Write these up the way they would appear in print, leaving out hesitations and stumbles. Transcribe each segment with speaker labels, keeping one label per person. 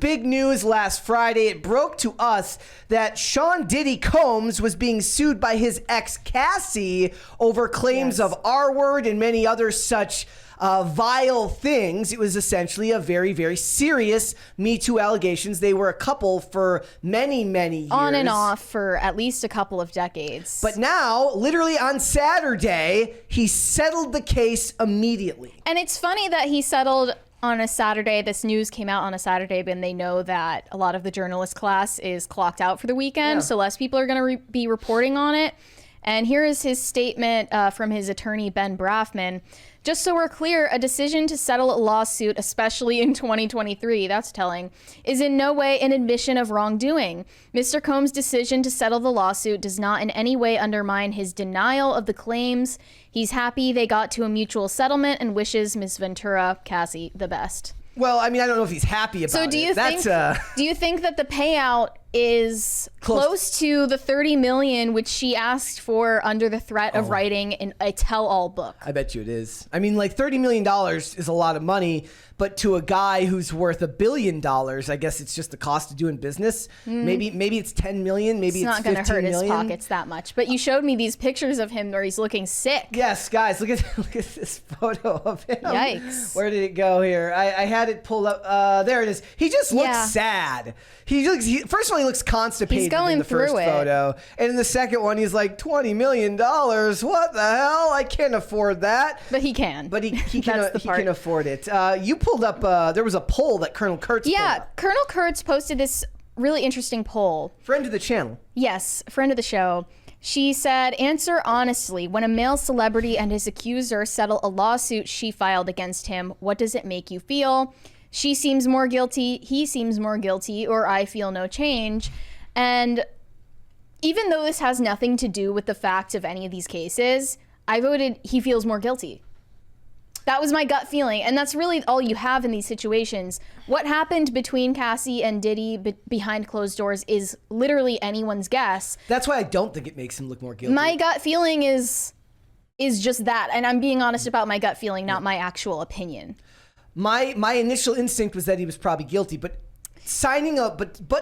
Speaker 1: big news last Friday. It broke to us that Sean Diddy Combs was being sued by his ex Cassie over claims of R-word and many other such vile things. It was essentially a very, very serious Me Too allegations. They were a couple for many, many years.
Speaker 2: On and off for at least a couple of decades.
Speaker 1: But now, literally on Saturday, he settled the case immediately.
Speaker 2: And it's funny that he settled on a Saturday. This news came out on a Saturday, and they know that a lot of the journalist class is clocked out for the weekend, so less people are going to be reporting on it. And here is his statement from his attorney, Ben Brafman. Just so we're clear, a decision to settle a lawsuit, especially in 2023, that's telling, is in no way an admission of wrongdoing. Mr. Combs' decision to settle the lawsuit does not in any way undermine his denial of the claims. He's happy they got to a mutual settlement and wishes Ms. Ventura, Cassie, the best.
Speaker 1: Well, I mean, I don't know if he's happy about it.
Speaker 2: So do you think that the payout is close to the $30 million which she asked for under the threat of writing in a tell-all book?
Speaker 1: I bet you it is. I mean, like $30 million is a lot of money, but to a guy who's worth $1 billion, I guess it's just the cost of doing business. Maybe it's 10 million. Maybe it's
Speaker 2: not going to hurt his pockets that much. But you showed me these pictures of him where he's looking sick.
Speaker 1: Yes, guys, look at this photo of him.
Speaker 2: Yikes!
Speaker 1: Where did it go here? I had it pulled up. There it is. He just looks sad. First of all, he looks constipated.
Speaker 2: He's going
Speaker 1: in the first
Speaker 2: through it.
Speaker 1: photo, and in the second one, he's like $20 million. What the hell? I can't afford that.
Speaker 2: But he can.
Speaker 1: But he can afford it. You pulled up. There was a poll that Colonel Kurtz. pulled up.
Speaker 2: Colonel Kurtz posted this really interesting poll.
Speaker 1: Friend of the channel.
Speaker 2: Yes, friend of the show. She said, answer honestly, when a male celebrity and his accuser settle a lawsuit she filed against him, what does it make you feel? She seems more guilty, he seems more guilty, or I feel no change. And even though this has nothing to do with the facts of any of these cases, I voted he feels more guilty. That was my gut feeling. And that's really all you have in these situations. What happened between Cassie and Diddy behind closed doors is literally anyone's guess.
Speaker 1: That's why I don't think it makes him look more guilty.
Speaker 2: My gut feeling is just that. And I'm being honest about my gut feeling, not my actual opinion.
Speaker 1: My initial instinct was that he was probably guilty, but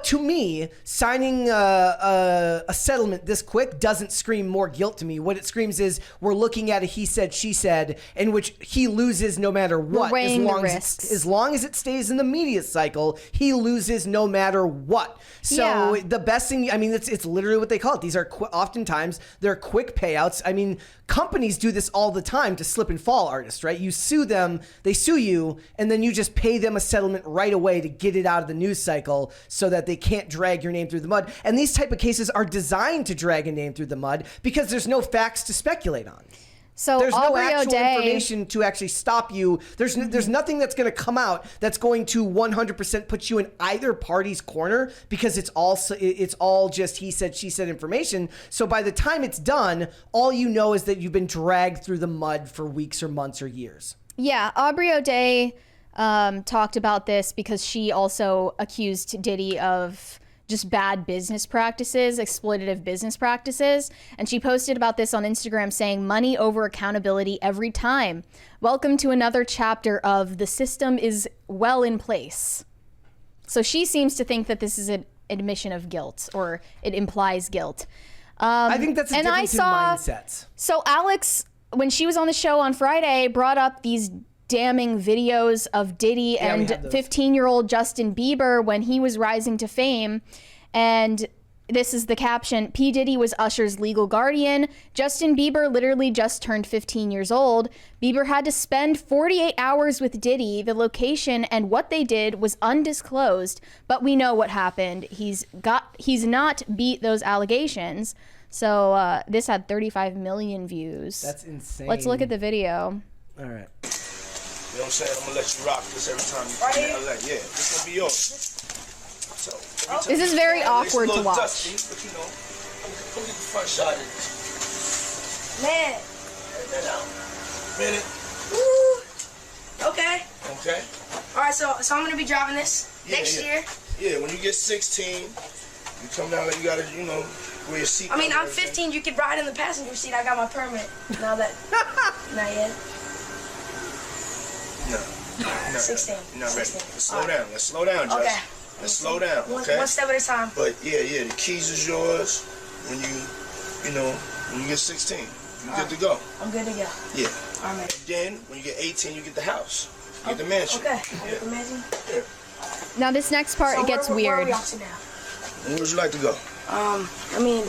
Speaker 1: to me, signing a settlement this quick doesn't scream more guilt to me. What it screams is we're looking at a he said, she said, in which he loses no matter what. As long as it stays in the media cycle, he loses no matter what. So the best thing, I mean, it's literally what they call it. These are oftentimes they're quick payouts. I mean, companies do this all the time to slip and fall artists, right? You sue them, they sue you, and then you just pay them a settlement right away to get it out of the news cycle so that they can't drag your name through the mud. And these type of cases are designed to drag a name through the mud because there's no facts to speculate on.
Speaker 2: So
Speaker 1: there's no actual information to actually stop you. There's nothing that's going to come out that's going to 100% put you in either party's corner because it's all just he said, she said information. So by the time it's done, all you know is that you've been dragged through the mud for weeks or months or years. Yeah,
Speaker 2: Aubrey O'Day talked about this because she also accused Diddy of just bad business practices, exploitative business practices. And she posted about this on Instagram saying, money over accountability every time. Welcome to another chapter of the system is well in place. So she seems to think that this is an admission of guilt, or it implies guilt.
Speaker 1: I think that's a difference in mindsets.
Speaker 2: So Alex, when she was on the show on Friday, brought up these damning videos of Diddy and 15-year-old Justin Bieber when he was rising to fame. And this is the caption: P. Diddy was Usher's legal guardian. Justin Bieber literally just turned 15 years old. Bieber had to spend 48 hours with Diddy. The location and what they did was undisclosed, but we know what happened. He's not beat those allegations. So this had 35 million views.
Speaker 1: That's insane.
Speaker 2: Let's look at the video.
Speaker 1: All right.
Speaker 3: You know what I'm saying? I'm gonna let you rock this every time you come in LA. Yeah, this gonna be yours. So,
Speaker 2: this is very awkward to watch.
Speaker 3: Dusty, but you know, come get the front shot of this.
Speaker 4: Man.
Speaker 3: Check that out. Minute.
Speaker 4: Woo. Okay.
Speaker 3: Okay.
Speaker 4: All right, so I'm gonna be driving this next year.
Speaker 3: Yeah, when you get 16, you come down and you gotta, you know, wear your seat.
Speaker 4: I mean, I'm 15. You can ride in the passenger seat. I got my permit. Now that, not yet.
Speaker 3: No.
Speaker 4: 16.
Speaker 3: You're not ready.
Speaker 4: 16.
Speaker 3: Let's slow down. Let's slow down, Josh.
Speaker 4: Okay.
Speaker 3: And slow down, okay?
Speaker 4: One step at a time.
Speaker 3: But yeah, the keys is yours when when you get 16. You good to go.
Speaker 4: I'm good to go.
Speaker 3: Yeah.
Speaker 4: All right.
Speaker 3: Then when you get 18, you get the house. You get the mansion.
Speaker 4: Okay. I get the mansion.
Speaker 3: Yeah.
Speaker 2: Now this next part,
Speaker 4: So
Speaker 2: it gets
Speaker 4: where are
Speaker 2: weird.
Speaker 4: we off to now?
Speaker 3: Where would you like to go?
Speaker 4: I mean,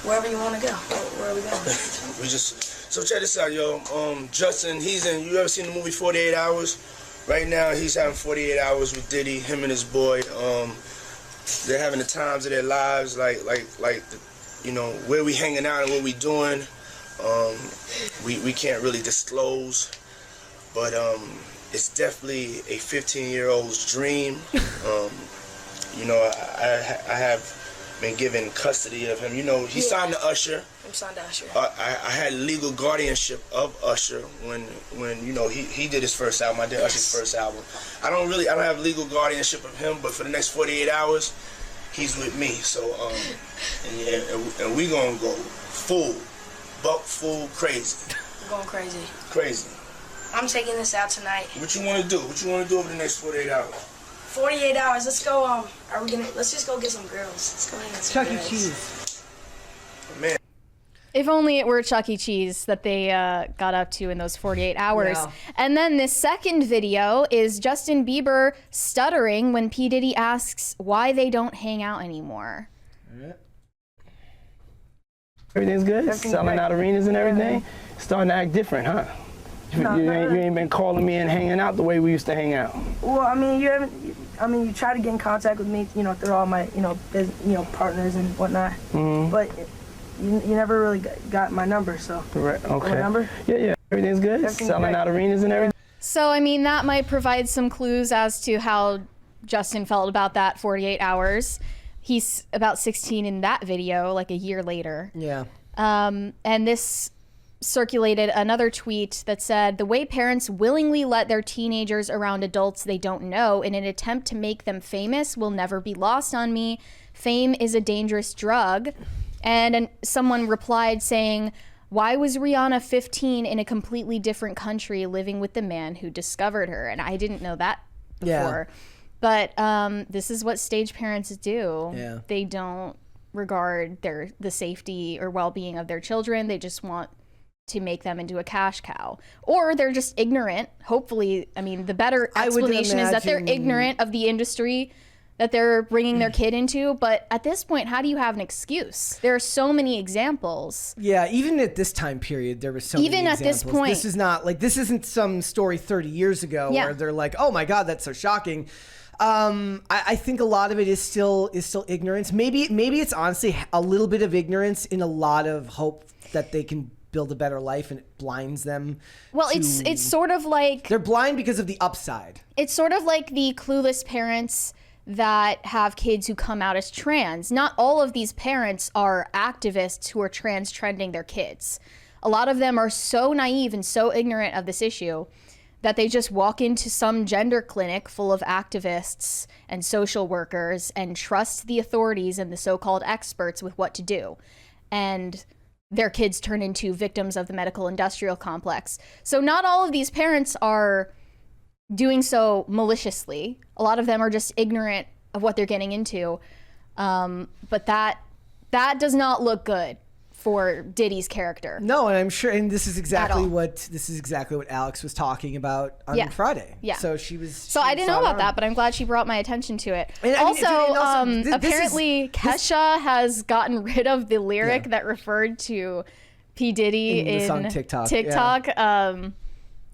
Speaker 4: wherever you want to go. Where are we going?
Speaker 3: So check this out, yo. Justin, you ever seen the movie 48 Hours? Right now, he's having 48 hours with Diddy, him and his boy. They're having the times of their lives, where we hanging out and what we doing. We can't really disclose, but it's definitely a 15-year-old's dream. I have been given custody of him. He signed to Usher.
Speaker 4: I'm signed to Usher.
Speaker 3: I had legal guardianship of Usher when he did his first album. I did Usher's first album. I don't have legal guardianship of him, but for the next 48 hours, he's with me. So and we gonna go full crazy.
Speaker 4: We're going crazy.
Speaker 3: Crazy.
Speaker 4: I'm taking this out tonight.
Speaker 3: What you wanna do? What you wanna do over the next 48 hours?
Speaker 4: 48 hours. Let's go. Let's just go get some girls. Let's go and get some
Speaker 1: Chuck E.
Speaker 4: girls.
Speaker 1: Cheese.
Speaker 3: Man.
Speaker 2: If only it were Chuck E. Cheese that they got up to in those 48 hours.
Speaker 1: Yeah.
Speaker 2: And then this second video is Justin Bieber stuttering when P. Diddy asks why they don't hang out anymore.
Speaker 5: Everything's good? Selling out arenas and everything? Starting to act different, huh? You ain't been calling me and hanging out the way we used to hang out.
Speaker 6: Well, I mean, you try to get in contact with me, through all my, partners and whatnot. Mm-hmm. But you never really got my number, so.
Speaker 5: Right, okay.
Speaker 6: My number?
Speaker 5: Yeah. Everything's good? Selling out arenas and everything?
Speaker 2: So, I mean, that might provide some clues as to how Justin felt about that 48 hours. He's about 16 in that video, like a year later.
Speaker 1: Yeah.
Speaker 2: And this circulated another tweet that said, the way parents willingly let their teenagers around adults they don't know in an attempt to make them famous will never be lost on me. Fame is a dangerous drug. And someone replied saying, why was Rihanna 15 in a completely different country living with the man who discovered her? And I didn't know that before.
Speaker 1: Yeah.
Speaker 2: But this is what stage parents do.
Speaker 1: Yeah.
Speaker 2: They don't regard the safety or well-being of their children. They just want to make them into a cash cow. Or they're just ignorant. Hopefully, I mean, the better explanation is that they're ignorant of the industry that they're bringing their kid into. But at this point, how do you have an excuse? There are so many examples.
Speaker 1: Yeah, even at this time period, there was so many examples.
Speaker 2: Even at this point.
Speaker 1: This is not this isn't some story 30 years ago where they're like, oh my God, that's so shocking. I think a lot of it is still ignorance. Maybe it's honestly a little bit of ignorance in a lot of hope that they can build a better life, and it blinds them.
Speaker 2: Well, it's sort of like
Speaker 1: they're blind because of the upside.
Speaker 2: It's sort of like the clueless parents that have kids who come out as trans. Not all of these parents are activists who are trans trending their kids. A lot of them are so naive and so ignorant of this issue that they just walk into some gender clinic full of activists and social workers and trust the authorities and the so-called experts with what to do. And their kids turn into victims of the medical industrial complex. So not all of these parents are doing so maliciously. A lot of them are just ignorant of what they're getting into. But that does not look good for Diddy's character.
Speaker 1: No, and I'm sure, and this is exactly what Alex was talking about on Friday.
Speaker 2: Yeah.
Speaker 1: So she was.
Speaker 2: So I didn't know about that, but I'm glad she brought my attention to it.
Speaker 1: And,
Speaker 2: apparently Kesha has gotten rid of the lyric that referred to P. Diddy in
Speaker 1: the song TikTok.
Speaker 2: TikTok.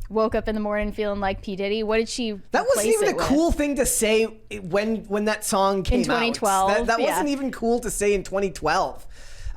Speaker 2: Woke up in the morning feeling like P. Diddy. What did she?
Speaker 1: That wasn't even a cool thing to say when that song came out.
Speaker 2: In 2012.
Speaker 1: That wasn't even cool to say in 2012.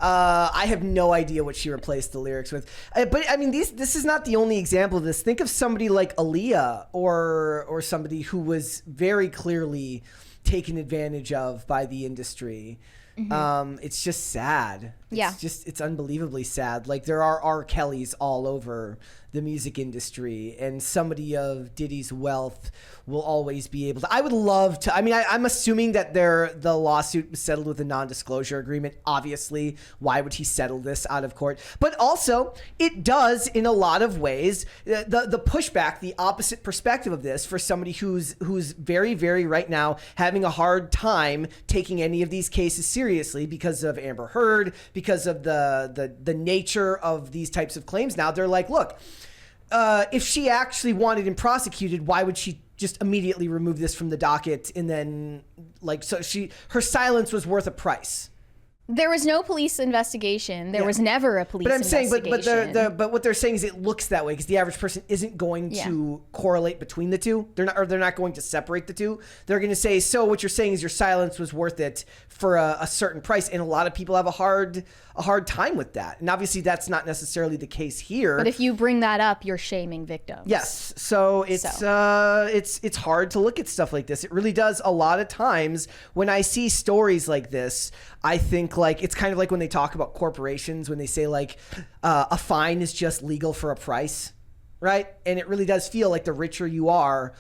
Speaker 1: I have no idea what she replaced the lyrics with. But I mean, this is not the only example of this. Think of somebody like Aaliyah or somebody who was very clearly taken advantage of by the industry. Mm-hmm. It's just sad. It's unbelievably sad. Like there are R. Kellys all over the music industry, and somebody of Diddy's wealth will always be able to. I would love to. I mean, I'm assuming that the lawsuit was settled with a non-disclosure agreement. Obviously, why would he settle this out of court? But also, it does in a lot of ways the pushback, the opposite perspective of this for somebody who's very, very right now having a hard time taking any of these cases seriously because of Amber Heard, because of the nature of these types of claims. Now they're like, look, if she actually wanted him prosecuted, why would she just immediately remove this from the docket? And then her silence was worth a price.
Speaker 2: There was no police investigation. There was never a police investigation.
Speaker 1: But I'm saying, but what they're saying is it looks that way because the average person isn't going to correlate between the two. They're not going to separate the two. They're going to say, so what you're saying is your silence was worth it for a certain price, and a lot of people have a hard time with that. And obviously, that's not necessarily the case here.
Speaker 2: But if you bring that up, you're shaming victims.
Speaker 1: Yes, so it's hard to look at stuff like this. It really does. A lot of times when I see stories like this, I think like it's kind of like when they talk about corporations, when they say like a fine is just legal for a price, right? And it really does feel like the richer you are,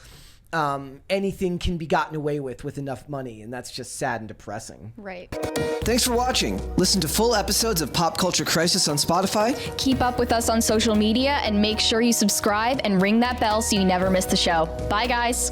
Speaker 1: anything can be gotten away with enough money, and that's just sad and depressing.
Speaker 2: Right.
Speaker 7: Thanks for watching. Listen to full episodes of Pop Culture Crisis on Spotify.
Speaker 2: Keep up with us on social media and make sure you subscribe and ring that bell so you never miss the show. Bye, guys.